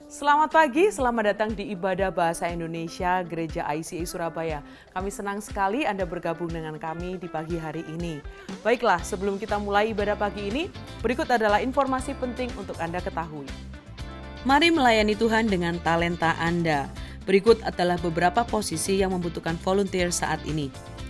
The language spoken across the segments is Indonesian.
Selamat pagi, selamat datang di Ibadah Bahasa Indonesia Gereja ICA Surabaya. Kami senang sekali Anda bergabung dengan kami di pagi hari ini. Baiklah, sebelum kita mulai ibadah pagi ini, berikut adalah informasi penting untuk Anda ketahui. Mari melayani Tuhan dengan talenta Anda. Berikut adalah beberapa posisi yang membutuhkan volunteer saat ini.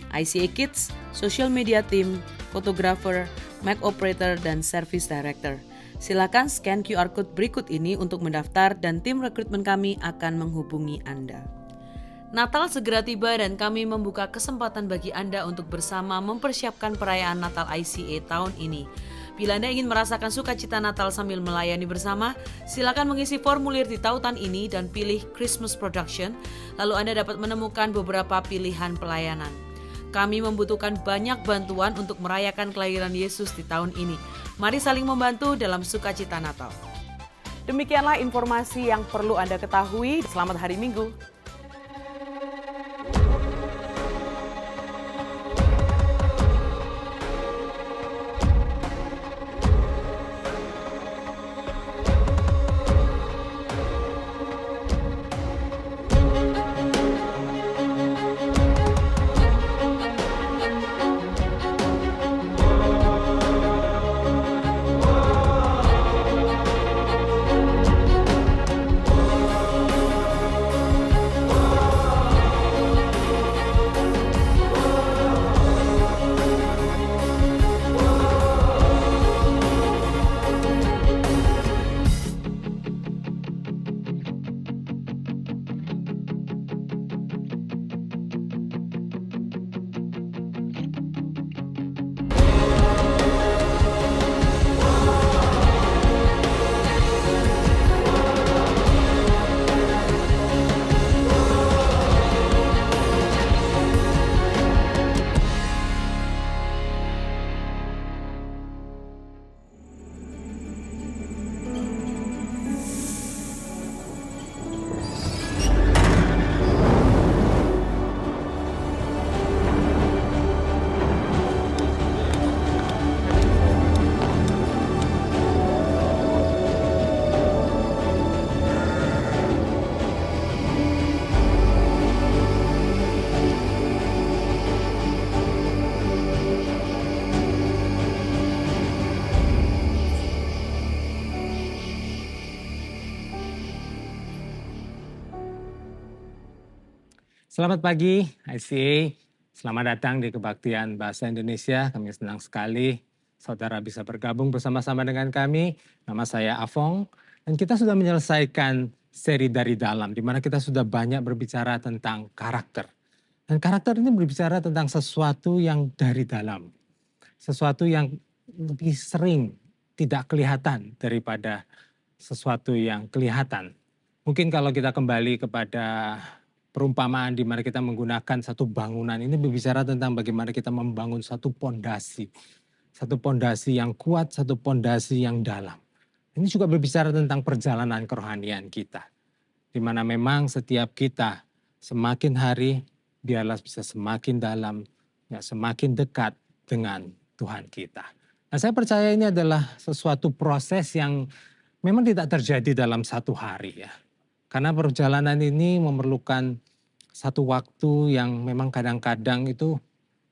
ICA Kids, Social Media Team, Photographer, Mic Operator, dan Service Director. Silakan scan QR Code berikut ini untuk mendaftar dan tim rekrutmen kami akan menghubungi Anda. Natal segera tiba dan kami membuka kesempatan bagi Anda untuk bersama mempersiapkan perayaan Natal ICA tahun ini. Bila Anda ingin merasakan sukacita Natal sambil melayani bersama, silakan mengisi formulir di tautan ini dan pilih Christmas Production, lalu Anda dapat menemukan beberapa pilihan pelayanan. Kami membutuhkan banyak bantuan untuk merayakan kelahiran Yesus di tahun ini. Mari saling membantu dalam sukacita Natal. Demikianlah informasi yang perlu Anda ketahui. Selamat hari Minggu. Selamat pagi ICA, selamat datang di Kebaktian Bahasa Indonesia. Kami senang sekali saudara bisa bergabung bersama-sama dengan kami. Nama saya Afong dan kita sudah menyelesaikan seri dari dalam di mana kita sudah banyak berbicara tentang karakter. Dan karakter ini berbicara tentang sesuatu yang dari dalam. Sesuatu yang lebih sering tidak kelihatan daripada sesuatu yang kelihatan. Mungkin kalau kita kembali kepada perumpamaan di mana kita menggunakan satu bangunan ini berbicara tentang bagaimana kita membangun satu pondasi. Satu pondasi yang kuat, satu pondasi yang dalam. Ini juga berbicara tentang perjalanan kerohanian kita. Di mana memang setiap kita semakin hari biarlah bisa semakin dalam, ya, semakin dekat dengan Tuhan kita. Nah, saya percaya ini adalah sesuatu proses yang memang tidak terjadi dalam satu hari ya. Karena perjalanan ini memerlukan satu waktu yang memang kadang-kadang itu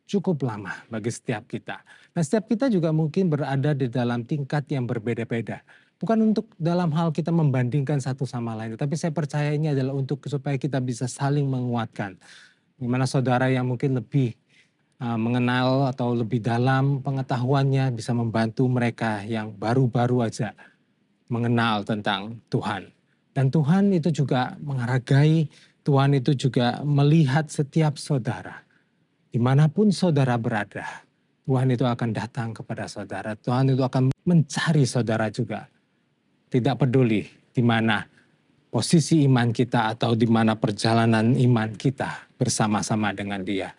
cukup lama bagi setiap kita. Nah, setiap kita juga mungkin berada di dalam tingkat yang berbeda-beda. Bukan untuk dalam hal kita membandingkan satu sama lain, tapi saya percaya ini adalah untuk supaya kita bisa saling menguatkan. Di mana saudara yang mungkin lebih mengenal atau lebih dalam pengetahuannya bisa membantu mereka yang baru-baru aja mengenal tentang Tuhan. Dan Tuhan itu juga menghargai, Tuhan itu juga melihat setiap saudara. Dimanapun saudara berada, Tuhan itu akan datang kepada saudara. Tuhan itu akan mencari saudara juga. Tidak peduli di mana posisi iman kita atau di mana perjalanan iman kita bersama-sama dengan Dia.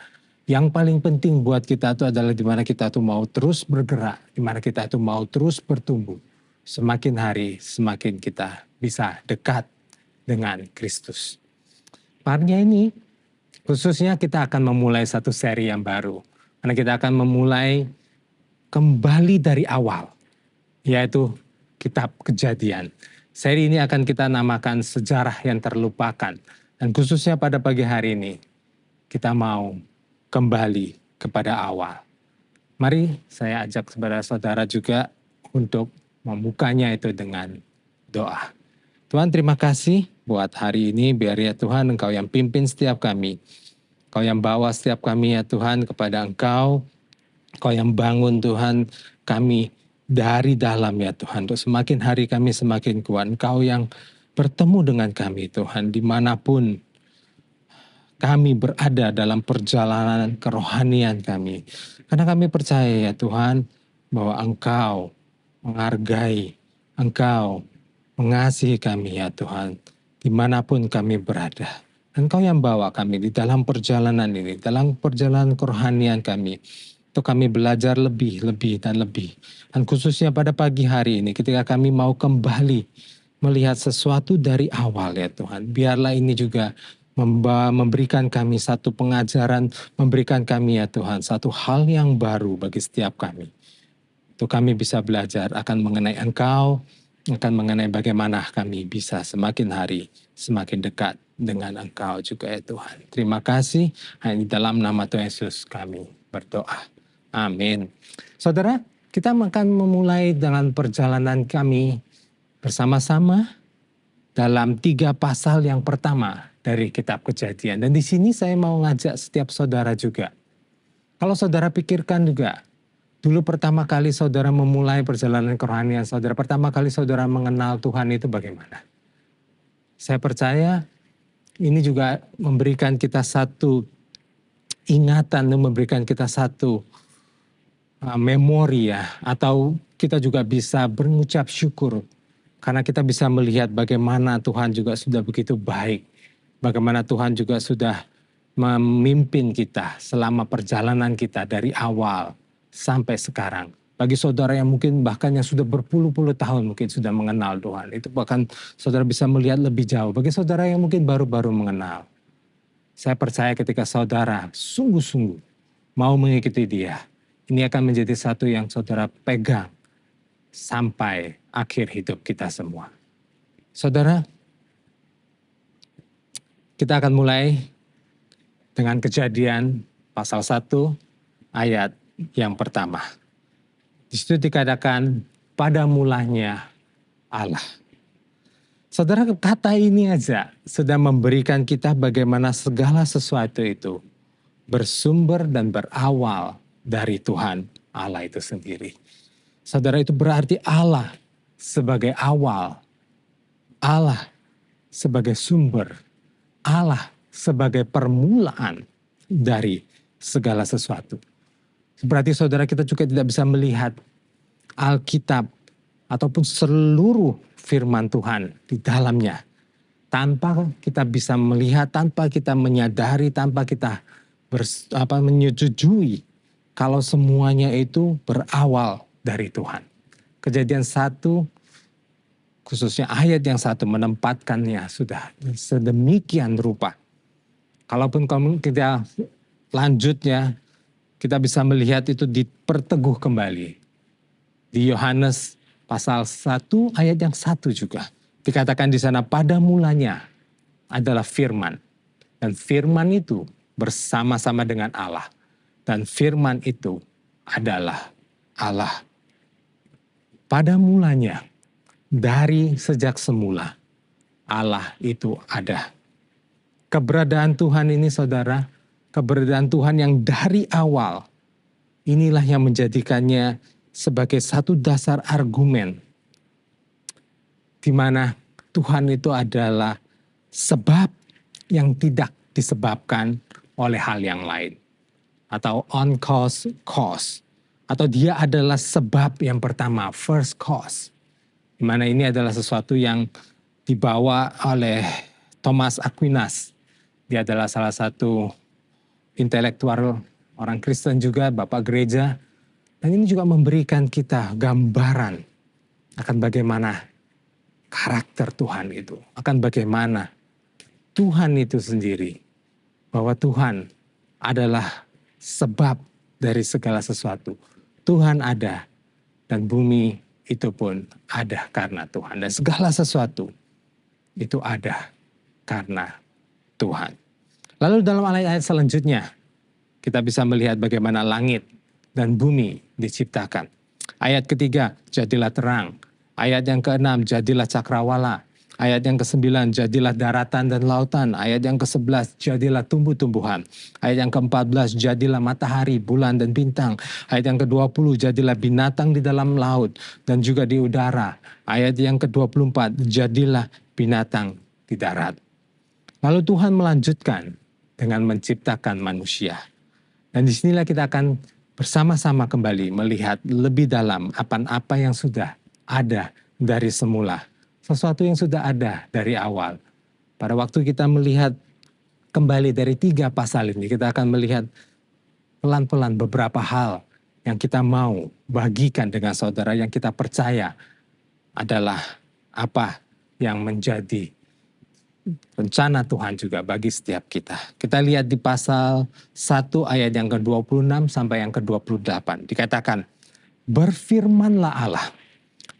Yang paling penting buat kita itu adalah di mana kita itu mau terus bergerak, di mana kita itu mau terus bertumbuh. Semakin hari semakin kita bisa dekat dengan Kristus. Pagi ini khususnya kita akan memulai satu seri yang baru. Karena kita akan memulai kembali dari awal, yaitu kitab Kejadian. Seri ini akan kita namakan Sejarah yang Terlupakan. Dan khususnya pada pagi hari ini, kita mau kembali kepada awal. Mari saya ajak saudara-saudara juga untuk membukanya itu dengan doa. Tuhan, terima kasih buat hari ini. Biar ya Tuhan, Engkau yang pimpin setiap kami. Engkau yang bawa setiap kami ya Tuhan kepada Engkau. Engkau yang bangun Tuhan kami dari dalam ya Tuhan. Untuk semakin hari kami semakin kuat. Engkau yang bertemu dengan kami Tuhan. Dimanapun kami berada dalam perjalanan kerohanian kami. Karena kami percaya ya Tuhan bahwa Engkau menghargai, Engkau mengasihi kami ya Tuhan. Dimanapun kami berada. Engkau yang bawa kami di dalam perjalanan ini. Dalam perjalanan kerohanian kami. Untuk kami belajar lebih dan lebih. Dan khususnya pada pagi hari ini ketika kami mau kembali melihat sesuatu dari awal ya Tuhan. Biarlah ini juga memberikan kami satu pengajaran, memberikan kami ya Tuhan satu hal yang baru bagi setiap kami. Untuk kami bisa belajar akan mengenai Engkau, akan mengenai bagaimana kami bisa semakin hari semakin dekat dengan Engkau juga ya Tuhan. Terima kasih, hanya di dalam nama Tuhan Yesus kami berdoa. Amin. Saudara, kita akan memulai dengan perjalanan kami bersama-sama dalam 3 pasal yang pertama dari kitab Kejadian. Dan di sini saya mau ngajak setiap saudara juga. Kalau saudara pikirkan juga, dulu pertama kali saudara memulai perjalanan kerohanian saudara, pertama kali saudara mengenal Tuhan itu bagaimana? Saya percaya ini juga memberikan kita satu ingatan, memberikan kita satu memori ya, atau kita juga bisa berucap syukur karena kita bisa melihat bagaimana Tuhan juga sudah begitu baik, bagaimana Tuhan juga sudah memimpin kita selama perjalanan kita dari awal sampai sekarang. Bagi saudara yang mungkin bahkan yang sudah berpuluh-puluh tahun mungkin sudah mengenal Tuhan, itu bahkan saudara bisa melihat lebih jauh. Bagi saudara yang mungkin baru-baru mengenal, saya percaya ketika saudara sungguh-sungguh mau mengikuti Dia, ini akan menjadi satu yang saudara pegang sampai akhir hidup kita semua. Saudara, kita akan mulai dengan Kejadian pasal 1 ayat yang pertama. Di situ dikatakan pada mulanya Allah. Saudara, kata ini aja sudah memberikan kita bagaimana segala sesuatu itu bersumber dan berawal dari Tuhan Allah itu sendiri. Saudara, itu berarti Allah sebagai awal, Allah sebagai sumber, Allah sebagai permulaan dari segala sesuatu. Berarti saudara, kita juga tidak bisa melihat Alkitab ataupun seluruh firman Tuhan di dalamnya tanpa kita bisa melihat, tanpa kita menyadari, tanpa kita menyetujui kalau semuanya itu berawal dari Tuhan. Kejadian 1, khususnya ayat yang 1 menempatkannya sudah sedemikian rupa. Kalaupun kita lanjutnya, kita bisa melihat itu diperteguh kembali. Di Yohanes pasal 1 ayat yang 1 juga. Dikatakan di sana pada mulanya adalah firman. Dan firman itu bersama-sama dengan Allah. Dan firman itu adalah Allah. Pada mulanya, dari sejak semula, Allah itu ada. Keberadaan Tuhan ini saudara, keberadaan Tuhan yang dari awal, inilah yang menjadikannya sebagai satu dasar argumen. Di mana Tuhan itu adalah sebab yang tidak disebabkan oleh hal yang lain. Atau on cause, cause. Atau dia adalah sebab yang pertama, first cause. Di mana ini adalah sesuatu yang dibawa oleh Thomas Aquinas. Dia adalah salah satu intelektual orang Kristen juga, Bapak Gereja. Dan ini juga memberikan kita gambaran akan bagaimana karakter Tuhan itu. Akan bagaimana Tuhan itu sendiri. Bahwa Tuhan adalah sebab dari segala sesuatu. Tuhan ada dan bumi itu pun ada karena Tuhan. Dan segala sesuatu itu ada karena Tuhan. Lalu dalam ayat-ayat selanjutnya kita bisa melihat bagaimana langit dan bumi diciptakan. Ayat ketiga, jadilah terang. Ayat yang keenam, jadilah cakrawala. Ayat yang ke-9, jadilah daratan dan lautan. Ayat yang ke-11, jadilah tumbuh-tumbuhan. Ayat yang ke-14, jadilah matahari, bulan, dan bintang. Ayat yang ke-20, jadilah binatang di dalam laut dan juga di udara. Ayat yang ke-24, jadilah binatang di darat. Lalu Tuhan melanjutkan dengan menciptakan manusia. Dan disinilah kita akan bersama-sama kembali melihat lebih dalam apa yang sudah ada dari semula. Sesuatu yang sudah ada dari awal. Pada waktu kita melihat kembali dari 3 pasal ini, kita akan melihat pelan-pelan beberapa hal yang kita mau bagikan dengan saudara, yang kita percaya adalah apa yang menjadi rencana Tuhan juga bagi setiap kita. Kita lihat di pasal 1 ayat yang ke-26 sampai yang ke-28. Dikatakan, berfirmanlah Allah,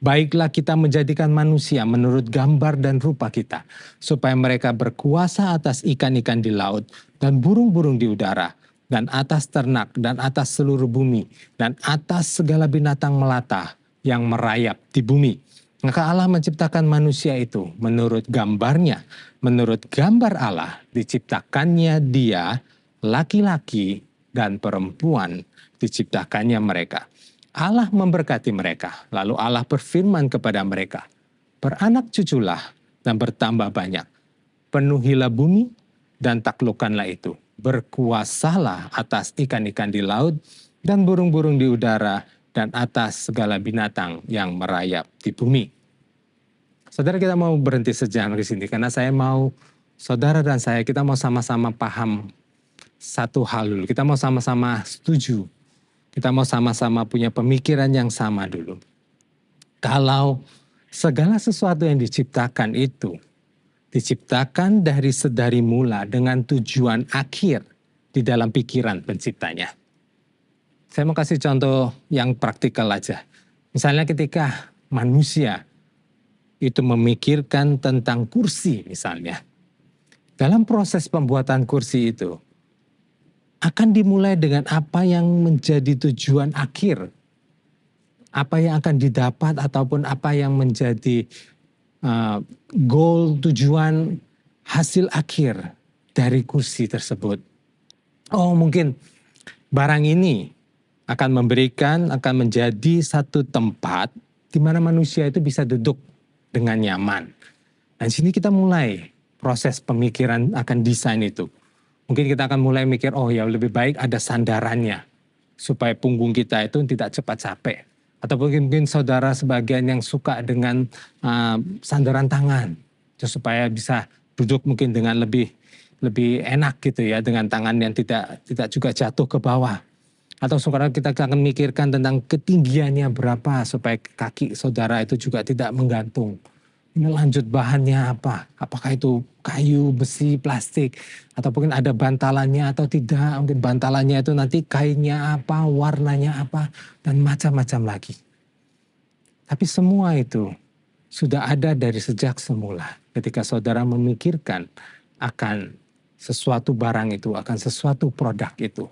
baiklah kita menjadikan manusia menurut gambar dan rupa kita, supaya mereka berkuasa atas ikan-ikan di laut dan burung-burung di udara, dan atas ternak, dan atas seluruh bumi, dan atas segala binatang melata yang merayap di bumi. Maka Allah menciptakan manusia itu menurut gambarnya, menurut gambar Allah diciptakannya dia, laki-laki dan perempuan diciptakannya mereka. Allah memberkati mereka, lalu Allah berfirman kepada mereka, beranak cuculah dan bertambah banyak, penuhilah bumi dan taklukkanlah itu, berkuasalah atas ikan-ikan di laut dan burung-burung di udara dan atas segala binatang yang merayap di bumi. Saudara, kita mau berhenti sejenak di sini karena saya mau saudara dan saya, kita mau sama-sama paham satu hal dulu. Kita mau sama-sama setuju. Kita mau sama-sama punya pemikiran yang sama dulu. Kalau segala sesuatu yang diciptakan itu diciptakan dari sedari mula dengan tujuan akhir di dalam pikiran penciptanya. Saya mau kasih contoh yang praktikal aja. Misalnya ketika manusia itu memikirkan tentang kursi misalnya. Dalam proses pembuatan kursi itu, akan dimulai dengan apa yang menjadi tujuan akhir. Apa yang akan didapat ataupun apa yang menjadi goal, tujuan, hasil akhir dari kursi tersebut. Oh, mungkin barang ini akan menjadi satu tempat di mana manusia itu bisa duduk dengan nyaman. Dan sini kita mulai proses pemikiran akan desain itu. Mungkin kita akan mulai mikir, oh ya lebih baik ada sandarannya. Supaya punggung kita itu tidak cepat capek. Atau mungkin saudara sebagian yang suka dengan sandaran tangan. Supaya bisa duduk mungkin dengan lebih enak gitu ya. Dengan tangan yang tidak juga jatuh ke bawah. Atau saudara kita akan mikirkan tentang ketinggiannya berapa. Supaya kaki saudara itu juga tidak menggantung. Ini lanjut bahannya apa? Apakah itu kayu, besi, plastik, atau mungkin ada bantalannya atau tidak? Mungkin bantalannya itu nanti kainnya apa, warnanya apa, dan macam-macam lagi. Tapi semua itu sudah ada dari sejak semula. Ketika saudara memikirkan akan sesuatu barang itu, akan sesuatu produk itu.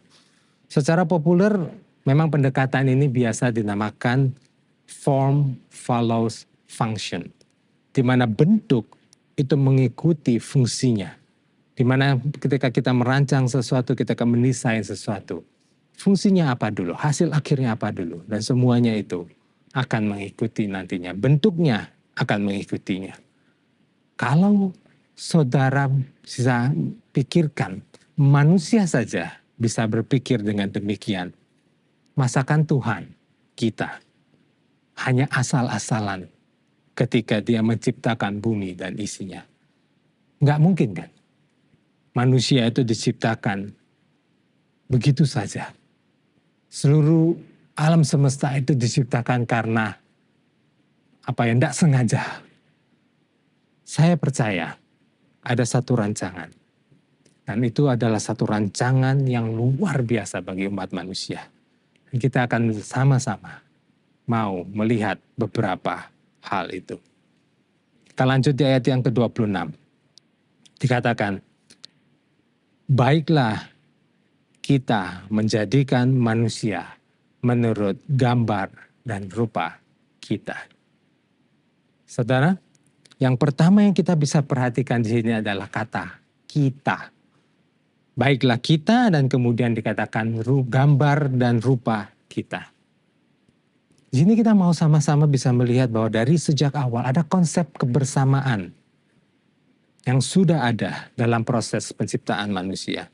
Secara populer memang pendekatan ini biasa dinamakan form follows function. Di mana bentuk itu mengikuti fungsinya. Di mana ketika kita merancang sesuatu, kita akan mendesain sesuatu. Fungsinya apa dulu, hasil akhirnya apa dulu. Dan semuanya itu akan mengikuti nantinya. Bentuknya akan mengikutinya. Kalau saudara bisa pikirkan, manusia saja bisa berpikir dengan demikian. Masakan Tuhan kita hanya asal-asalan ketika dia menciptakan bumi dan isinya. Nggak mungkin kan? Manusia itu diciptakan begitu saja. Seluruh alam semesta itu diciptakan karena apa yang tidak sengaja. Saya percaya ada satu rancangan. Dan itu adalah satu rancangan yang luar biasa bagi umat manusia. Dan kita akan sama-sama mau melihat beberapa hal itu. Kita lanjut di ayat yang ke-26. Dikatakan, baiklah kita menjadikan manusia menurut gambar dan rupa kita. Saudara, yang pertama yang kita bisa perhatikan di sini adalah kata kita. Baiklah kita, dan kemudian dikatakan gambar dan rupa kita. Di sini kita mau sama-sama bisa melihat bahwa dari sejak awal ada konsep kebersamaan yang sudah ada dalam proses penciptaan manusia.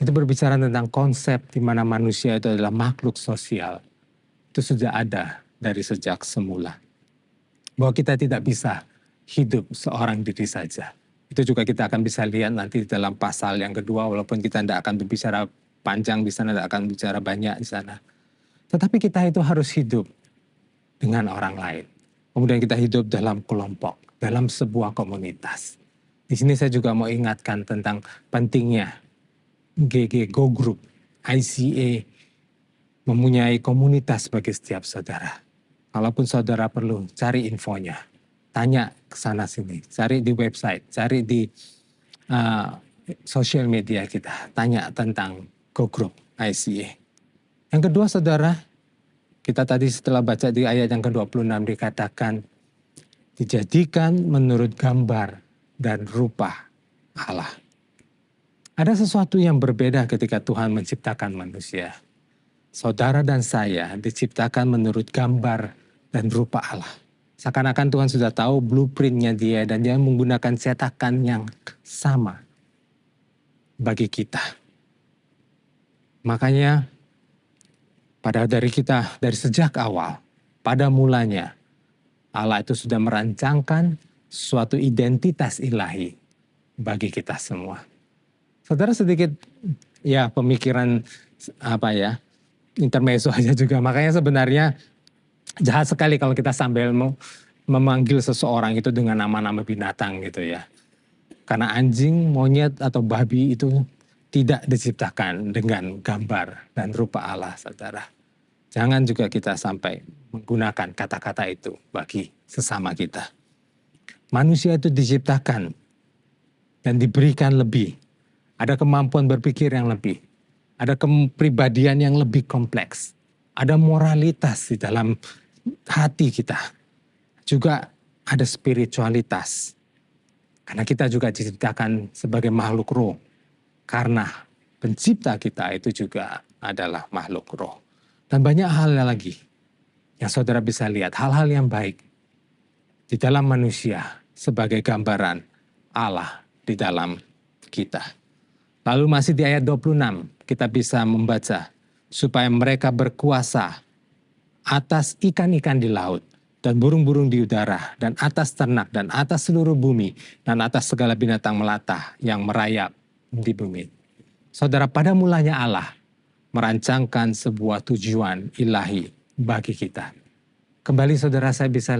Itu berbicara tentang konsep di mana manusia itu adalah makhluk sosial. Itu sudah ada dari sejak semula. Bahwa kita tidak bisa hidup seorang diri saja. Itu juga kita akan bisa lihat nanti dalam pasal yang kedua, walaupun kita tidak akan berbicara panjang di sana, tidak akan bicara banyak di sana. Tetapi kita itu harus hidup dengan orang lain. Kemudian kita hidup dalam kelompok, dalam sebuah komunitas. Di sini saya juga mau ingatkan tentang pentingnya GG Go Group, ICA mempunyai komunitas bagi setiap saudara. Kalaupun saudara perlu cari infonya, tanya ke sana sini, cari di website, cari di sosial media kita, tanya tentang Go Group ICA. Yang kedua saudara, kita tadi setelah baca di ayat yang ke-26 dikatakan, dijadikan menurut gambar dan rupa Allah. Ada sesuatu yang berbeda ketika Tuhan menciptakan manusia. Saudara dan saya diciptakan menurut gambar dan rupa Allah. Seakan-akan Tuhan sudah tahu blueprintnya dia dan dia menggunakan cetakan yang sama bagi kita. Makanya dari sejak awal, pada mulanya Allah itu sudah merancangkan suatu identitas ilahi bagi kita semua. Saudara sedikit pemikiran intermezzo aja juga. Makanya sebenarnya jahat sekali kalau kita sambil memanggil seseorang itu dengan nama-nama binatang gitu ya. Karena anjing, monyet atau babi itu tidak diciptakan dengan gambar dan rupa Allah, saudara. Jangan juga kita sampai menggunakan kata-kata itu bagi sesama kita. Manusia itu diciptakan dan diberikan lebih. Ada kemampuan berpikir yang lebih. Ada kepribadian yang lebih kompleks. Ada moralitas di dalam hati kita. Juga ada spiritualitas. Karena kita juga diciptakan sebagai makhluk roh. Karena pencipta kita itu juga adalah makhluk roh. Dan banyak hal lagi yang saudara bisa lihat. Hal-hal yang baik di dalam manusia sebagai gambaran Allah di dalam kita. Lalu masih di ayat 26 kita bisa membaca. Supaya mereka berkuasa atas ikan-ikan di laut. Dan burung-burung di udara. Dan atas ternak dan atas seluruh bumi. Dan atas segala binatang melata yang merayap di bumi. Saudara, pada mulanya Allah merancangkan sebuah tujuan ilahi bagi kita. Kembali saudara, saya bisa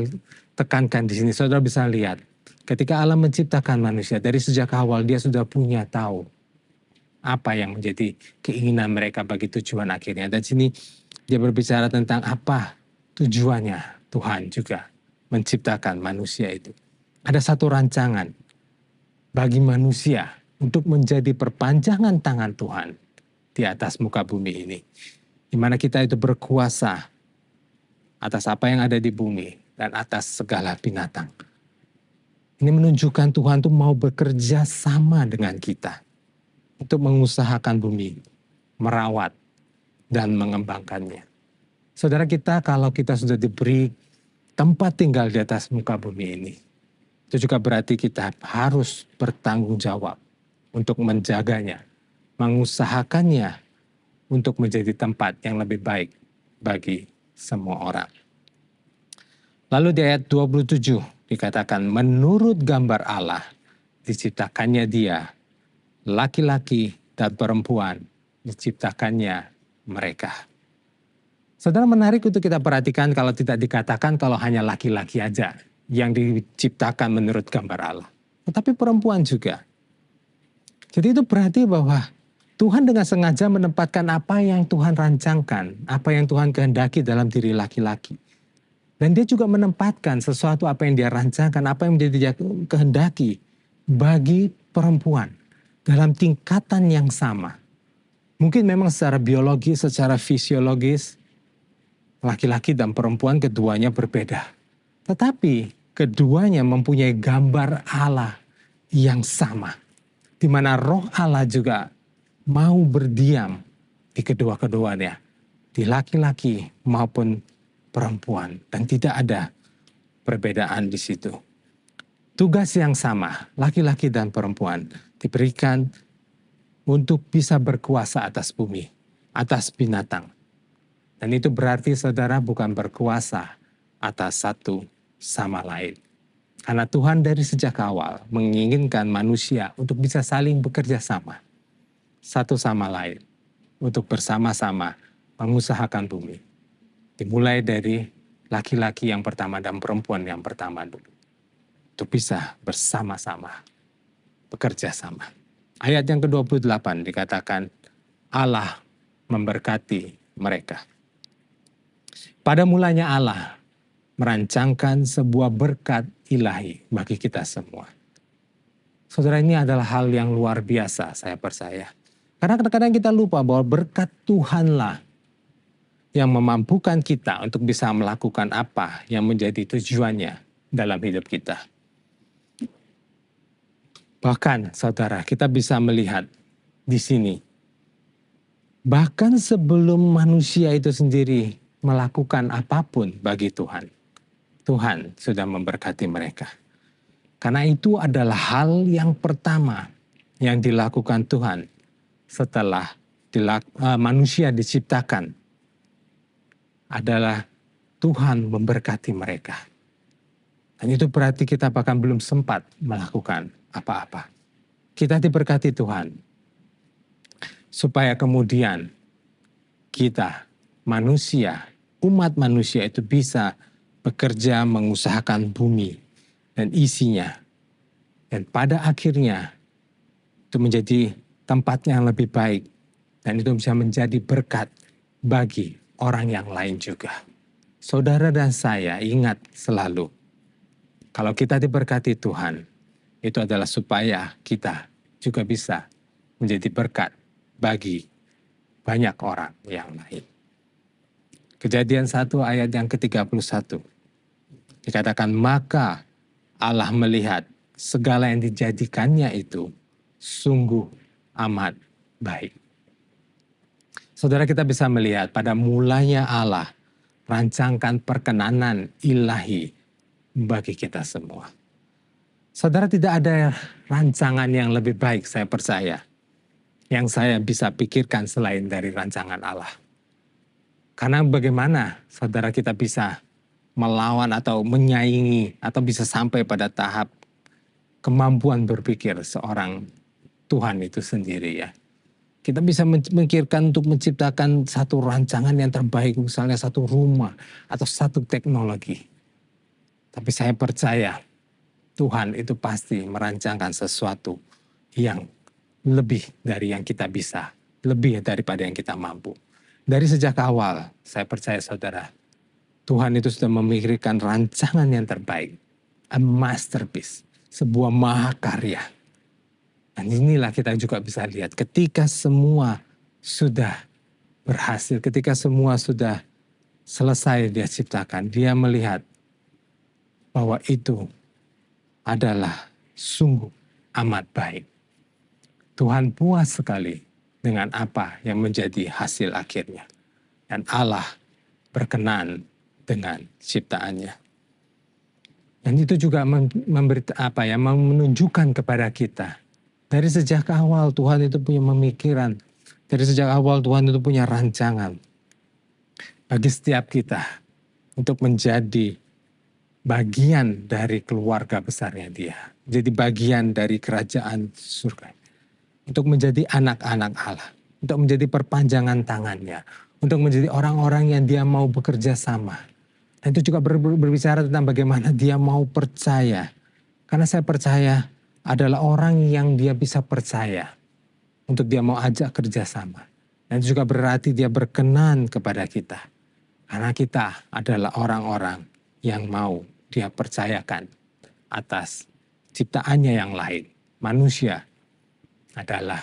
tekankan di sini, saudara bisa lihat. Ketika Allah menciptakan manusia, dari sejak awal dia sudah punya tahu apa yang menjadi keinginan mereka bagi tujuan akhirnya. Dan sini dia berbicara tentang apa tujuannya Tuhan juga menciptakan manusia itu. Ada satu rancangan bagi manusia untuk menjadi perpanjangan tangan Tuhan di atas muka bumi ini. Di mana kita itu berkuasa atas apa yang ada di bumi dan atas segala binatang. Ini menunjukkan Tuhan itu mau bekerja sama dengan kita untuk mengusahakan bumi, merawat dan mengembangkannya. Saudara kita, kalau kita sudah diberi tempat tinggal di atas muka bumi ini, itu juga berarti kita harus bertanggung jawab untuk menjaganya, mengusahakannya untuk menjadi tempat yang lebih baik bagi semua orang. Lalu di ayat 27 dikatakan, menurut gambar Allah diciptakannya dia, laki-laki dan perempuan diciptakannya mereka. Saudara, menarik untuk kita perhatikan kalau tidak dikatakan kalau hanya laki-laki aja yang diciptakan menurut gambar Allah. Tetapi perempuan juga. Jadi itu berarti bahwa Tuhan dengan sengaja menempatkan apa yang Tuhan rancangkan, apa yang Tuhan kehendaki dalam diri laki-laki. Dan dia juga menempatkan sesuatu apa yang dia rancangkan, apa yang menjadi dia kehendaki bagi perempuan dalam tingkatan yang sama. Mungkin memang secara biologis, secara fisiologis, laki-laki dan perempuan keduanya berbeda. Tetapi keduanya mempunyai gambar Allah yang sama. Di mana roh Allah juga mau berdiam di kedua-keduanya. Di laki-laki maupun perempuan. Dan tidak ada perbedaan di situ. Tugas yang sama, laki-laki dan perempuan diberikan untuk bisa berkuasa atas bumi, atas binatang. Dan itu berarti saudara bukan berkuasa atas satu sama lain. Karena Tuhan dari sejak awal menginginkan manusia untuk bisa saling bekerja sama. Satu sama lain. Untuk bersama-sama mengusahakan bumi. Dimulai dari laki-laki yang pertama dan perempuan yang pertama dulu. Untuk bisa bersama-sama bekerja sama. Ayat yang ke-28 dikatakan Allah memberkati mereka. Pada mulanya Allah merancangkan sebuah berkat ilahi bagi kita semua. Saudara, ini adalah hal yang luar biasa, saya percaya. Karena kadang-kadang kita lupa bahwa berkat Tuhanlah yang memampukan kita untuk bisa melakukan apa yang menjadi tujuannya dalam hidup kita. Bahkan, saudara, kita bisa melihat di sini. Bahkan sebelum manusia itu sendiri melakukan apapun bagi Tuhan, Tuhan sudah memberkati mereka. Karena itu adalah hal yang pertama yang dilakukan Tuhan setelah manusia diciptakan. Adalah Tuhan memberkati mereka. Dan itu berarti kita bahkan belum sempat melakukan apa-apa. Kita diberkati Tuhan. Supaya kemudian kita, manusia, umat manusia itu bisa bekerja mengusahakan bumi dan isinya. Dan pada akhirnya itu menjadi tempat yang lebih baik. Dan itu bisa menjadi berkat bagi orang yang lain juga. Saudara dan saya ingat selalu, kalau kita diberkati Tuhan, itu adalah supaya kita juga bisa menjadi berkat bagi banyak orang yang lain. Kejadian 1 ayat yang ke-31. Dikatakan, maka Allah melihat segala yang dijadikannya itu sungguh amat baik. Saudara, kita bisa melihat pada mulanya Allah rancangkan perkenanan ilahi bagi kita semua. Saudara, tidak ada rancangan yang lebih baik, saya percaya, yang saya bisa pikirkan selain dari rancangan Allah. Karena bagaimana saudara kita bisa melawan atau menyaingi atau bisa sampai pada tahap kemampuan berpikir seorang Tuhan itu sendiri ya. Kita bisa memikirkan untuk menciptakan satu rancangan yang terbaik, misalnya satu rumah atau satu teknologi. Tapi saya percaya Tuhan itu pasti merancangkan sesuatu yang lebih dari yang kita bisa, lebih daripada yang kita mampu. Dari sejak awal, saya percaya saudara, Tuhan itu sudah memikirkan rancangan yang terbaik. A masterpiece, sebuah mahakarya. Dan inilah kita juga bisa lihat ketika semua sudah berhasil, ketika semua sudah selesai dia ciptakan, dia melihat bahwa itu adalah sungguh amat baik. Tuhan puas sekali dengan apa yang menjadi hasil akhirnya. Dan Allah berkenan dengan ciptaannya. Dan itu juga menunjukkan kepada kita. Dari sejak awal Tuhan itu punya pemikiran. Dari sejak awal Tuhan itu punya rancangan. Bagi setiap kita. Untuk menjadi bagian dari keluarga besarnya dia. Jadi bagian dari kerajaan surga. Untuk menjadi anak-anak Allah. Untuk menjadi perpanjangan tangannya. Untuk menjadi orang-orang yang dia mau bekerja sama. Dan itu juga berbicara tentang bagaimana dia mau percaya. Karena saya percaya adalah orang yang dia bisa percaya. untuk dia mau ajak kerjasama. Dan juga berarti dia berkenan kepada kita. Karena kita adalah orang-orang yang mau dia percayakan atas ciptaannya yang lain. Manusia adalah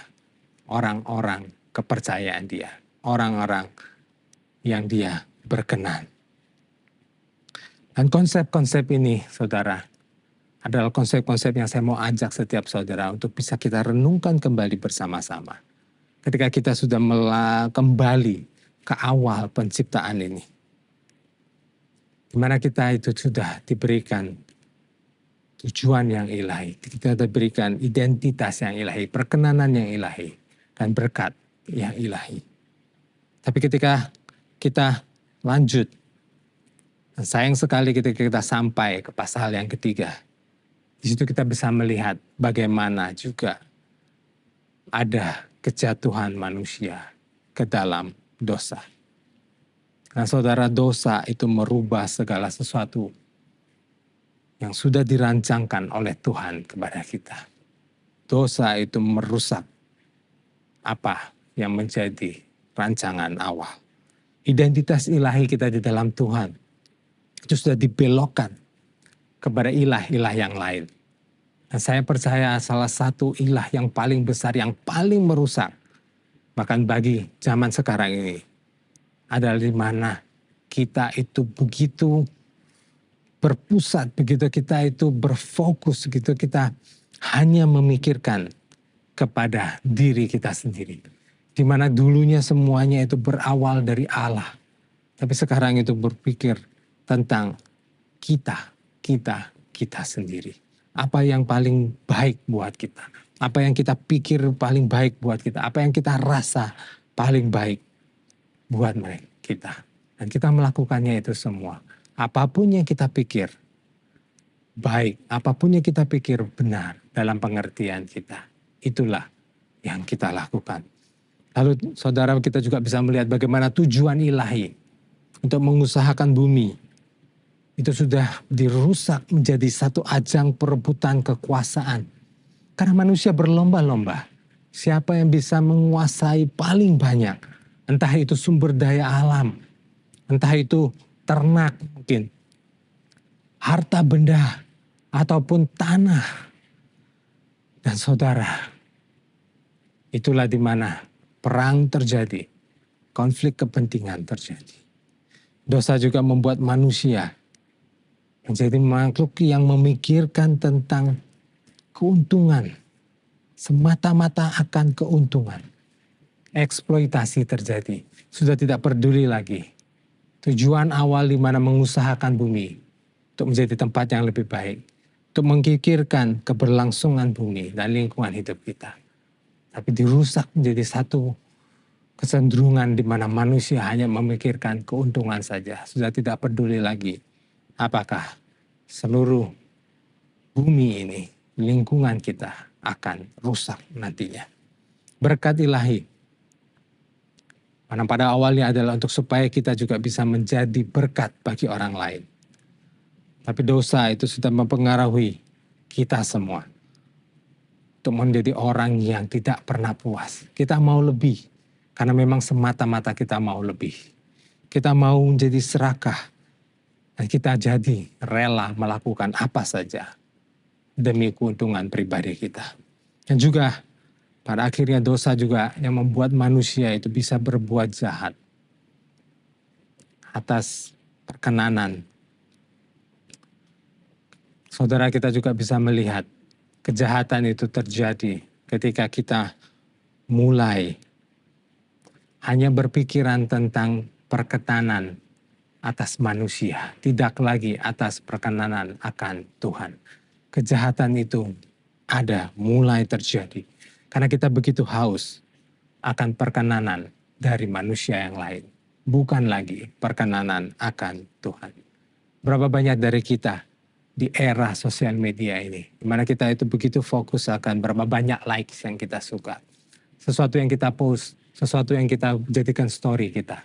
orang-orang kepercayaan dia. Orang-orang yang dia berkenan. Dan konsep-konsep ini, saudara, adalah konsep-konsep yang saya mau ajak setiap saudara untuk bisa kita renungkan kembali bersama-sama. Ketika kita sudah kembali ke awal penciptaan ini. Di mana kita itu sudah diberikan tujuan yang ilahi. Kita diberikan identitas yang ilahi, perkenanan yang ilahi, dan berkat yang ilahi. Tapi ketika kita lanjut, dan sayang sekali ketika kita sampai ke pasal yang ketiga, di situ kita bisa melihat bagaimana juga ada kejatuhan manusia ke dalam dosa. Nah saudara, dosa itu merubah segala sesuatu yang sudah dirancangkan oleh Tuhan kepada kita. Dosa itu merusak apa yang menjadi rancangan awal. Identitas ilahi kita di dalam Tuhan itu sudah dibelokkan kepada ilah-ilah yang lain. Dan saya percaya salah satu ilah yang paling besar, yang paling merusak, bahkan bagi zaman sekarang ini, adalah di mana kita itu begitu berpusat, begitu kita itu berfokus, begitu kita hanya memikirkan kepada diri kita sendiri. Di mana dulunya semuanya itu berawal dari Allah. Tapi sekarang itu berpikir tentang kita sendiri. Apa yang paling baik buat kita. Apa yang kita pikir paling baik buat kita. Apa yang kita rasa paling baik buat mereka kita. Dan kita melakukannya itu semua. Apapun yang kita pikir baik, apapun yang kita pikir benar dalam pengertian kita. Itulah yang kita lakukan. Lalu saudara, kita juga bisa melihat bagaimana tujuan ilahi untuk mengusahakan bumi itu sudah dirusak menjadi satu ajang perebutan kekuasaan. Karena manusia berlomba-lomba. Siapa yang bisa menguasai paling banyak. Entah itu sumber daya alam. Entah itu ternak mungkin. Harta benda. Ataupun tanah. Dan saudara, itulah di mana perang terjadi. Konflik kepentingan terjadi. Dosa juga membuat manusia menjadi makhluk yang memikirkan tentang keuntungan. Semata-mata akan keuntungan. Eksploitasi terjadi. Sudah tidak peduli lagi. Tujuan awal di mana mengusahakan bumi. Untuk menjadi tempat yang lebih baik. Untuk memikirkan keberlangsungan bumi dan lingkungan hidup kita. Tapi dirusak menjadi satu kecenderungan di mana manusia hanya memikirkan keuntungan saja. Sudah tidak peduli lagi. Apakah seluruh bumi ini, lingkungan kita akan rusak nantinya. Berkat ilahi, mana pada awalnya adalah untuk supaya kita juga bisa menjadi berkat bagi orang lain. Tapi dosa itu sudah mempengaruhi kita semua. Untuk menjadi orang yang tidak pernah puas. Kita mau lebih, karena memang semata-mata kita mau lebih. Kita mau menjadi serakah. Dan kita jadi rela melakukan apa saja demi keuntungan pribadi kita. Dan juga pada akhirnya dosa juga yang membuat manusia itu bisa berbuat jahat atas perkenanan. Saudara, kita juga bisa melihat kejahatan itu terjadi ketika kita mulai hanya berpikiran tentang perketanan atas manusia, tidak lagi atas perkenanan akan Tuhan. Kejahatan itu ada, mulai terjadi. Karena kita begitu haus akan perkenanan dari manusia yang lain. Bukan lagi perkenanan akan Tuhan. Berapa banyak dari kita di era sosial media ini, di mana kita itu begitu fokus akan berapa banyak likes yang kita suka. Sesuatu yang kita post, sesuatu yang kita jadikan story kita.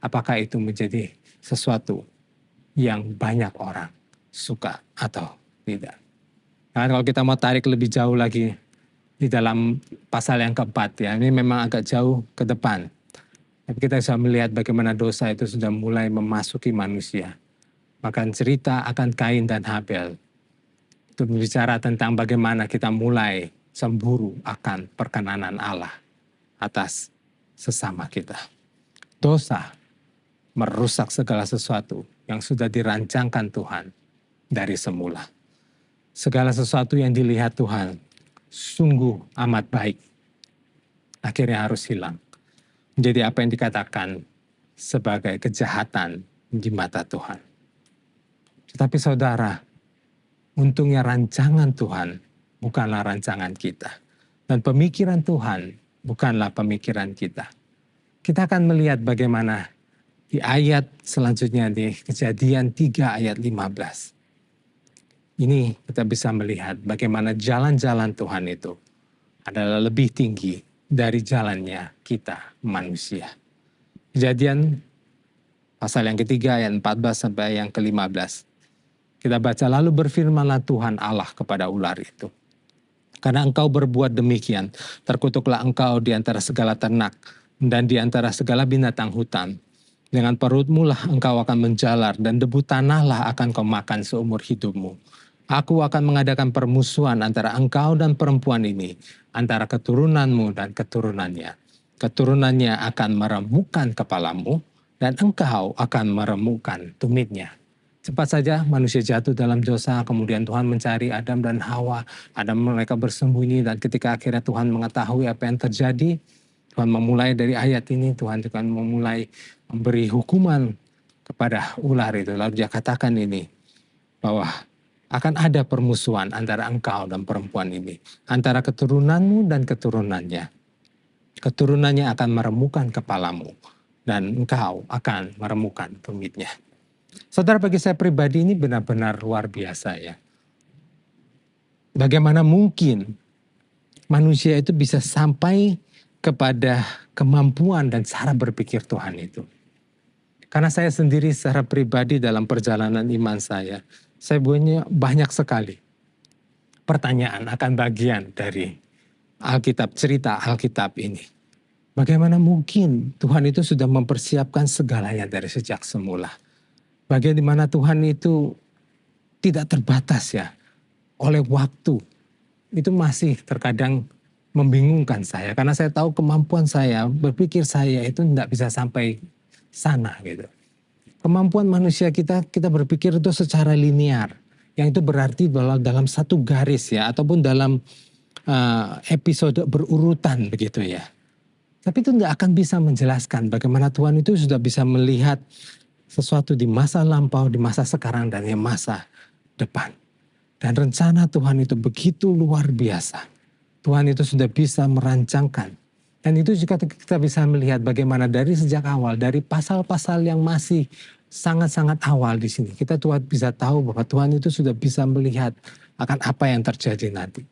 Apakah itu menjadi sesuatu yang banyak orang suka atau tidak. Nah, kalau kita mau tarik lebih jauh lagi, di dalam pasal yang keempat ya. Ini memang agak jauh ke depan. Tapi kita bisa melihat bagaimana dosa itu sudah mulai memasuki manusia. Bahkan cerita akan Kain dan Habel itu berbicara tentang bagaimana kita mulai cemburu akan perkenanan Allah atas sesama kita. Dosa merusak segala sesuatu yang sudah dirancangkan Tuhan dari semula. Segala sesuatu yang dilihat Tuhan sungguh amat baik, akhirnya harus hilang. Menjadi apa yang dikatakan sebagai kejahatan di mata Tuhan. Tetapi saudara, untungnya rancangan Tuhan bukanlah rancangan kita. Dan pemikiran Tuhan bukanlah pemikiran kita. Kita akan melihat bagaimana di ayat selanjutnya di Kejadian 3 ayat 15. Ini kita bisa melihat bagaimana jalan-jalan Tuhan itu adalah lebih tinggi dari jalannya kita manusia. Kejadian pasal yang ketiga ayat 14 sampai yang ke-15. Kita baca, lalu berfirmanlah Tuhan Allah kepada ular itu. Karena engkau berbuat demikian, terkutuklah engkau di antara segala ternak dan di antara segala binatang hutan. Dengan perutmu lah engkau akan menjalar dan debu tanahlah akan kau makan seumur hidupmu. Aku akan mengadakan permusuhan antara engkau dan perempuan ini, antara keturunanmu dan keturunannya. Keturunannya akan meremukkan kepalamu dan engkau akan meremukkan tumitnya. Cepat saja manusia jatuh dalam dosa, kemudian Tuhan mencari Adam dan Hawa. Adam mereka bersembunyi dan ketika akhirnya Tuhan mengetahui apa yang terjadi, Tuhan memulai dari ayat ini, Tuhan memulai memberi hukuman kepada ular itu. Lalu dia katakan ini, bahwa akan ada permusuhan antara engkau dan perempuan ini. Antara keturunanmu dan keturunannya. Keturunannya akan meremukkan kepalamu dan engkau akan meremukkan tumitnya. Saudara, bagi saya pribadi ini benar-benar luar biasa ya. Bagaimana mungkin manusia itu bisa sampai kepada kemampuan dan cara berpikir Tuhan itu. Karena saya sendiri secara pribadi dalam perjalanan iman saya punya banyak sekali pertanyaan akan bagian dari Alkitab, cerita Alkitab ini. Bagaimana mungkin Tuhan itu sudah mempersiapkan segalanya dari sejak semula. Bagaimana Tuhan itu tidak terbatas ya oleh waktu. Itu masih terkadang membingungkan saya. Karena saya tahu kemampuan saya, berpikir saya itu tidak bisa sampai sana gitu. Kemampuan manusia kita berpikir itu secara linear. Yang itu berarti bahwa dalam satu garis ya, ataupun dalam episode berurutan begitu ya. Tapi itu tidak akan bisa menjelaskan bagaimana Tuhan itu sudah bisa melihat sesuatu di masa lampau, di masa sekarang, dan di masa depan. Dan rencana Tuhan itu begitu luar biasa. Tuhan itu sudah bisa merancangkan. Dan itu juga kita bisa melihat bagaimana dari sejak awal, dari pasal-pasal yang masih sangat-sangat awal di sini. Kita bisa tahu bahwa Tuhan itu sudah bisa melihat akan apa yang terjadi nanti.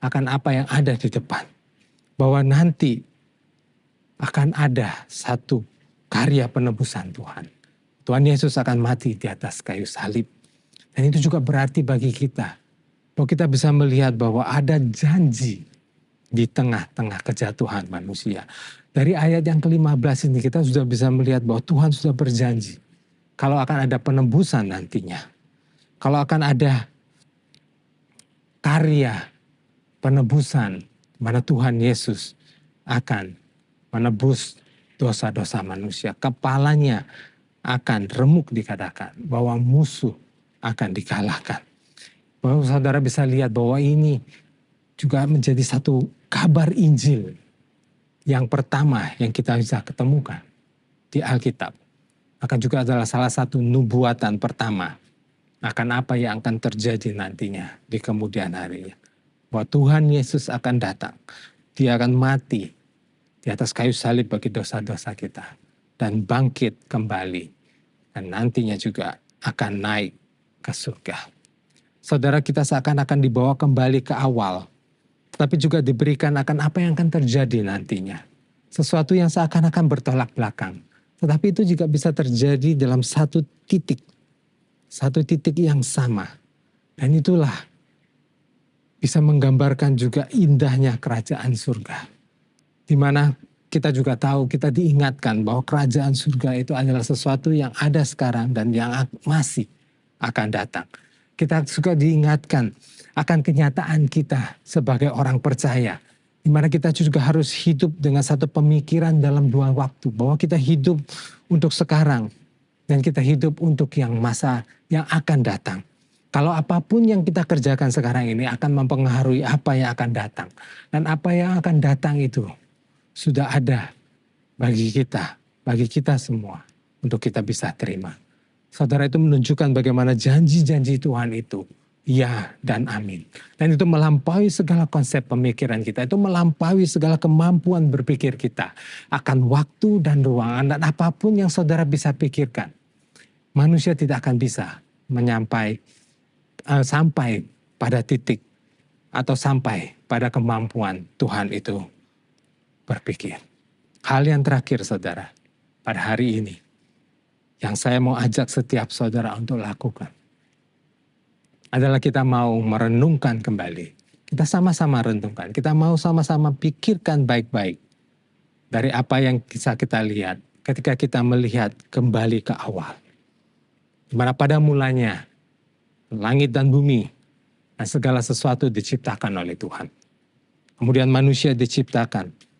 Akan apa yang ada di depan. Bahwa nanti akan ada satu karya penebusan Tuhan. Tuhan Yesus akan mati di atas kayu salib. Dan itu juga berarti bagi kita. Bahwa kita bisa melihat bahwa ada janji di tengah-tengah kejatuhan manusia. Dari ayat yang ke-15 ini kita sudah bisa melihat bahwa Tuhan sudah berjanji. Kalau akan ada penebusan nantinya. Kalau akan ada karya penebusan. Mana Tuhan Yesus akan menebus dosa-dosa manusia. Kepalanya akan remuk dikatakan. Bahwa musuh akan dikalahkan. Bahwa saudara bisa lihat bahwa ini juga menjadi satu kabar Injil yang pertama yang kita bisa ketemukan di Alkitab. Akan juga adalah salah satu nubuatan pertama akan apa yang akan terjadi nantinya di kemudian harinya. Bahwa Tuhan Yesus akan datang. Dia akan mati di atas kayu salib bagi dosa-dosa kita. Dan bangkit kembali. Dan nantinya juga akan naik ke surga. Saudara, kita seakan-akan dibawa kembali ke awal. Tapi juga diberikan akan apa yang akan terjadi nantinya. Sesuatu yang seakan-akan bertolak belakang. Tetapi itu juga bisa terjadi dalam satu titik. Satu titik yang sama. Dan itulah bisa menggambarkan juga indahnya kerajaan surga. Di mana kita juga tahu, kita diingatkan bahwa kerajaan surga itu adalah sesuatu yang ada sekarang dan yang masih akan datang. Kita juga diingatkan akan kenyataan kita sebagai orang percaya. Di mana kita juga harus hidup dengan satu pemikiran dalam dua waktu. Bahwa kita hidup untuk sekarang dan kita hidup untuk yang masa yang akan datang. Kalau apapun yang kita kerjakan sekarang ini akan mempengaruhi apa yang akan datang. Dan apa yang akan datang itu sudah ada bagi kita semua untuk kita bisa terima. Saudara, itu menunjukkan bagaimana janji-janji Tuhan itu ya dan amin. Dan itu melampaui segala konsep pemikiran kita. Itu melampaui segala kemampuan berpikir kita akan waktu dan ruangan dan apapun yang saudara bisa pikirkan. Manusia tidak akan bisa sampai pada titik atau sampai pada kemampuan Tuhan itu berpikir. Hal yang terakhir saudara, pada hari ini yang saya mau ajak setiap saudara untuk lakukan adalah kita mau merenungkan kembali. Kita sama-sama renungkan, kita mau sama-sama pikirkan baik-baik dari apa yang bisa kita lihat ketika kita melihat kembali ke awal. Di mana pada mulanya langit dan bumi dan segala sesuatu diciptakan oleh Tuhan. Kemudian manusia diciptakan.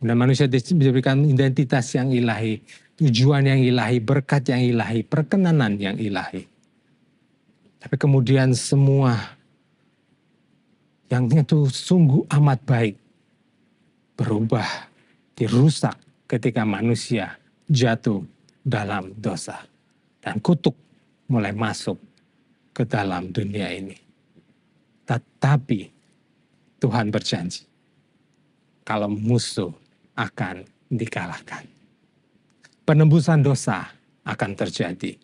Dan manusia diberikan identitas yang ilahi, tujuan yang ilahi, berkat yang ilahi, perkenanan yang ilahi. Tapi kemudian semua yang itu sungguh amat baik berubah, dirusak ketika manusia jatuh dalam dosa. Dan kutuk mulai masuk ke dalam dunia ini. Tetapi Tuhan berjanji kalau musuh akan dikalahkan. Penembusan dosa akan terjadi.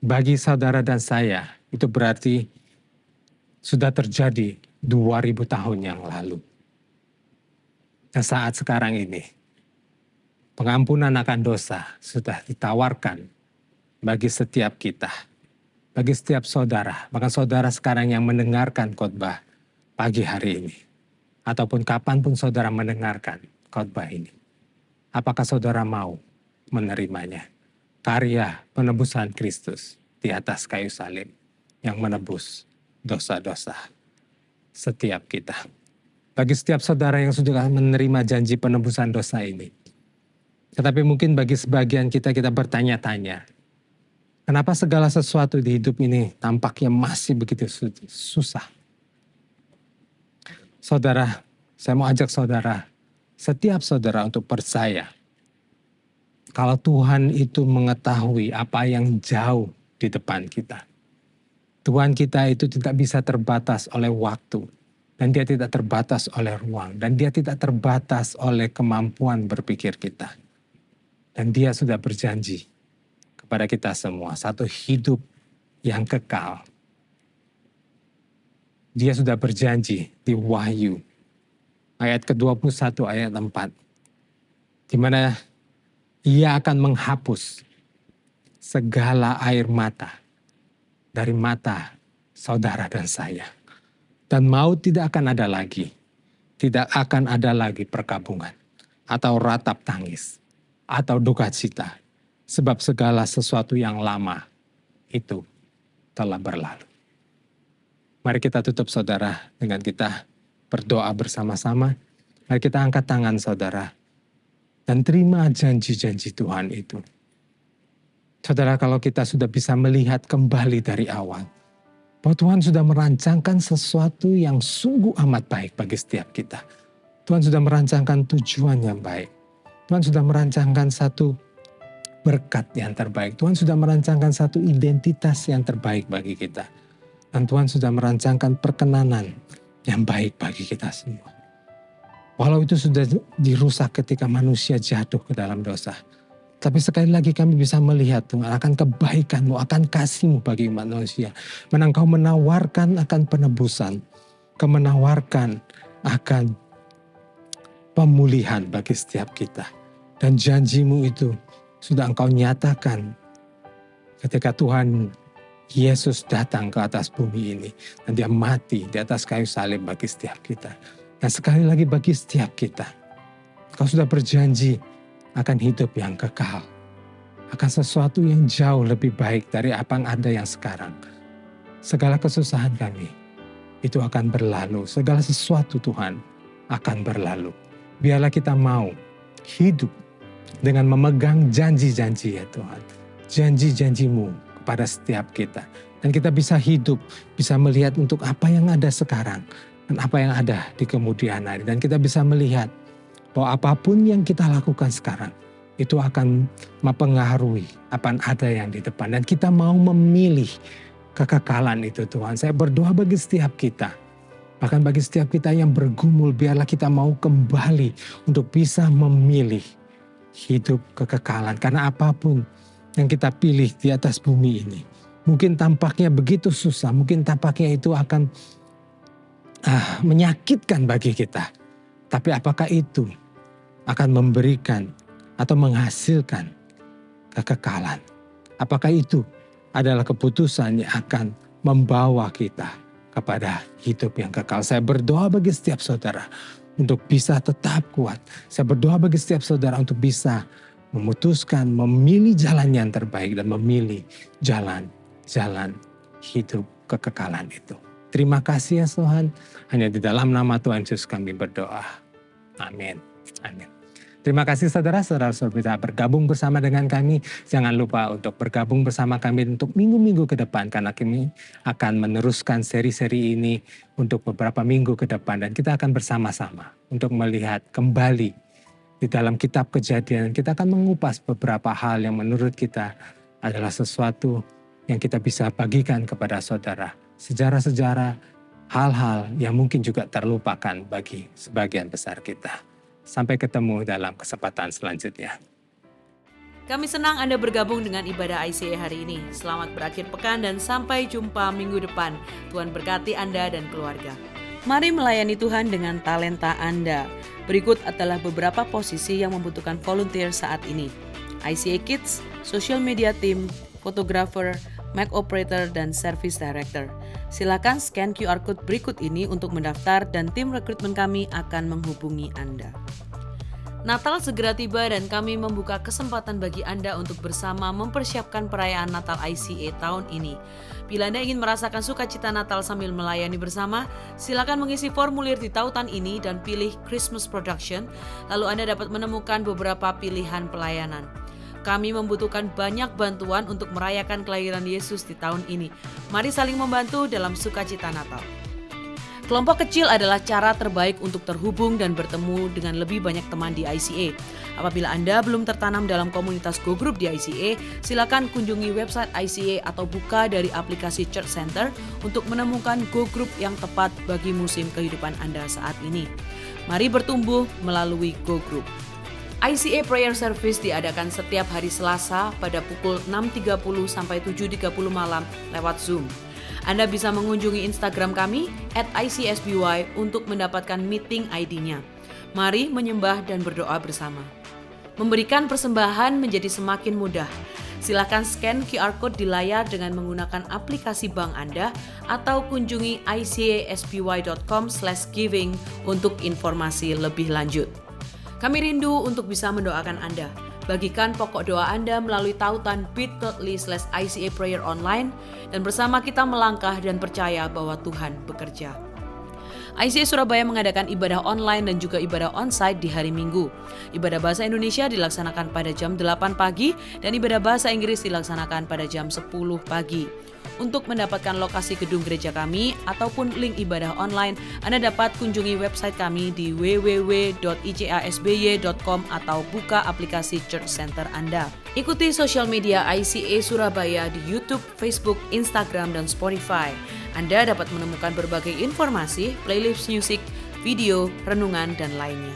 Bagi saudara dan saya itu berarti sudah terjadi 2000 tahun yang lalu. Dan saat sekarang ini pengampunan akan dosa sudah ditawarkan bagi setiap kita. Bagi setiap saudara, bahkan saudara sekarang yang mendengarkan khotbah pagi hari ini. Ataupun kapanpun saudara mendengarkan khotbah ini. Apakah saudara mau menerimanya? Karya penebusan Kristus di atas kayu salib yang menebus dosa-dosa setiap kita. Bagi setiap saudara yang sudah menerima janji penebusan dosa ini. Tetapi mungkin bagi sebagian kita bertanya-tanya, kenapa segala sesuatu di hidup ini tampaknya masih begitu susah? Saudara, saya mau ajak saudara, setiap saudara untuk percaya. Kalau Tuhan itu mengetahui apa yang jauh di depan kita. Tuhan kita itu tidak bisa terbatas oleh waktu. Dan dia tidak terbatas oleh ruang. Dan dia tidak terbatas oleh kemampuan berpikir kita. Dan dia sudah berjanji kepada kita semua, satu hidup yang kekal. Dia sudah berjanji di Wahyu, ayat ke-21 ayat 4. Di mana ia akan menghapus segala air mata dari mata saudara dan saya. Dan maut tidak akan ada lagi. Tidak akan ada lagi perkabungan atau ratap tangis atau duka cita. Sebab segala sesuatu yang lama itu telah berlalu. Mari kita tutup saudara dengan kita berdoa bersama-sama. Mari kita angkat tangan saudara. Dan terima janji-janji Tuhan itu. Saudara, kalau kita sudah bisa melihat kembali dari awal. Bahwa Tuhan sudah merancangkan sesuatu yang sungguh amat baik bagi setiap kita. Tuhan sudah merancangkan tujuan yang baik. Tuhan sudah merancangkan satu berkat yang terbaik. Tuhan sudah merancangkan satu identitas yang terbaik bagi kita. Dan Tuhan sudah merancangkan perkenanan yang baik bagi kita semua. Walau itu sudah dirusak ketika manusia jatuh ke dalam dosa. Tapi sekali lagi kami bisa melihat Tuhan akan kebaikan-Mu, akan kasih-Mu bagi manusia. Mana Engkau menawarkan akan penebusan. Engkau menawarkan akan pemulihan bagi setiap kita. Dan janji-Mu itu sudah Engkau nyatakan ketika Tuhan Yesus datang ke atas bumi ini dan dia mati di atas kayu salib bagi setiap kita. Dan sekali lagi bagi setiap kita, Kau sudah berjanji akan hidup yang kekal, akan sesuatu yang jauh lebih baik dari apa yang ada yang sekarang. Segala kesusahan kami itu akan berlalu, segala sesuatu Tuhan akan berlalu. Biarlah kita mau hidup dengan memegang janji-janji ya Tuhan, janji-janji-Mu pada setiap kita. Dan kita bisa hidup, bisa melihat untuk apa yang ada sekarang dan apa yang ada di kemudian hari. Dan kita bisa melihat bahwa apapun yang kita lakukan sekarang itu akan mempengaruhi apa yang ada yang di depan. Dan kita mau memilih kekekalan itu Tuhan. Saya berdoa bagi setiap kita, bahkan bagi setiap kita yang bergumul, biarlah kita mau kembali untuk bisa memilih hidup kekekalan. Karena apapun yang kita pilih di atas bumi ini, mungkin tampaknya begitu susah, mungkin tampaknya itu akan menyakitkan bagi kita. Tapi apakah itu akan memberikan atau menghasilkan kekekalan? Apakah itu adalah keputusan yang akan membawa kita kepada hidup yang kekal? Saya berdoa bagi setiap saudara untuk bisa tetap kuat. Saya berdoa bagi setiap saudara untuk bisa memutuskan, memilih jalan yang terbaik dan memilih jalan hidup kekekalan itu. Terima kasih ya Tuhan. Hanya di dalam nama Tuhan Yesus kami berdoa. Amin. Amin. Terima kasih saudara-saudara bisa bergabung bersama dengan kami. Jangan lupa untuk bergabung bersama kami untuk minggu-minggu ke depan. Karena kami akan meneruskan seri-seri ini untuk beberapa minggu ke depan. Dan kita akan bersama-sama untuk melihat kembali di dalam kitab Kejadian. Kita akan mengupas beberapa hal yang menurut kita adalah sesuatu yang kita bisa bagikan kepada saudara. Sejarah-sejarah, hal-hal yang mungkin juga terlupakan bagi sebagian besar kita. Sampai ketemu dalam kesempatan selanjutnya. Kami senang Anda bergabung dengan ibadah ICA hari ini. Selamat berakhir pekan dan sampai jumpa minggu depan. Tuhan berkati Anda dan keluarga. Mari melayani Tuhan dengan talenta Anda. Berikut adalah beberapa posisi yang membutuhkan volunteer saat ini. ICA Kids, Social Media Team, Photographer, Mic Operator, dan Service Director. Silakan scan QR Code berikut ini untuk mendaftar dan tim rekrutmen kami akan menghubungi Anda. Natal segera tiba dan kami membuka kesempatan bagi Anda untuk bersama mempersiapkan perayaan Natal ICA tahun ini. Bila Anda ingin merasakan sukacita Natal sambil melayani bersama, silakan mengisi formulir di tautan ini dan pilih Christmas Production, lalu Anda dapat menemukan beberapa pilihan pelayanan. Kami membutuhkan banyak bantuan untuk merayakan kelahiran Yesus di tahun ini. Mari saling membantu dalam sukacita Natal. Kelompok kecil adalah cara terbaik untuk terhubung dan bertemu dengan lebih banyak teman di ICA. Apabila Anda belum tertanam dalam komunitas Go Group di ICA, silakan kunjungi website ICA atau buka dari aplikasi Church Center untuk menemukan Go Group yang tepat bagi musim kehidupan Anda saat ini. Mari bertumbuh melalui Go Group. ICA Prayer Service diadakan setiap hari Selasa pada pukul 6.30 sampai 7.30 malam lewat Zoom. Anda bisa mengunjungi Instagram kami @ICSBY untuk mendapatkan meeting ID-nya. Mari menyembah dan berdoa bersama. Memberikan persembahan menjadi semakin mudah. Silakan scan QR Code di layar dengan menggunakan aplikasi bank Anda atau kunjungi icasby.com/giving untuk informasi lebih lanjut. Kami rindu untuk bisa mendoakan Anda. Bagikan pokok doa Anda melalui tautan bit.ly/ICA Prayer Online dan bersama kita melangkah dan percaya bahwa Tuhan bekerja. ICA Surabaya mengadakan ibadah online dan juga ibadah onsite di hari Minggu. Ibadah bahasa Indonesia dilaksanakan pada jam 8 pagi dan ibadah bahasa Inggris dilaksanakan pada jam 10 pagi. Untuk mendapatkan lokasi gedung gereja kami ataupun link ibadah online, Anda dapat kunjungi website kami di www.icasby.com atau buka aplikasi Church Center Anda. Ikuti sosial media ICA Surabaya di YouTube, Facebook, Instagram, dan Spotify. Anda dapat menemukan berbagai informasi, playlist musik, video, renungan, dan lainnya.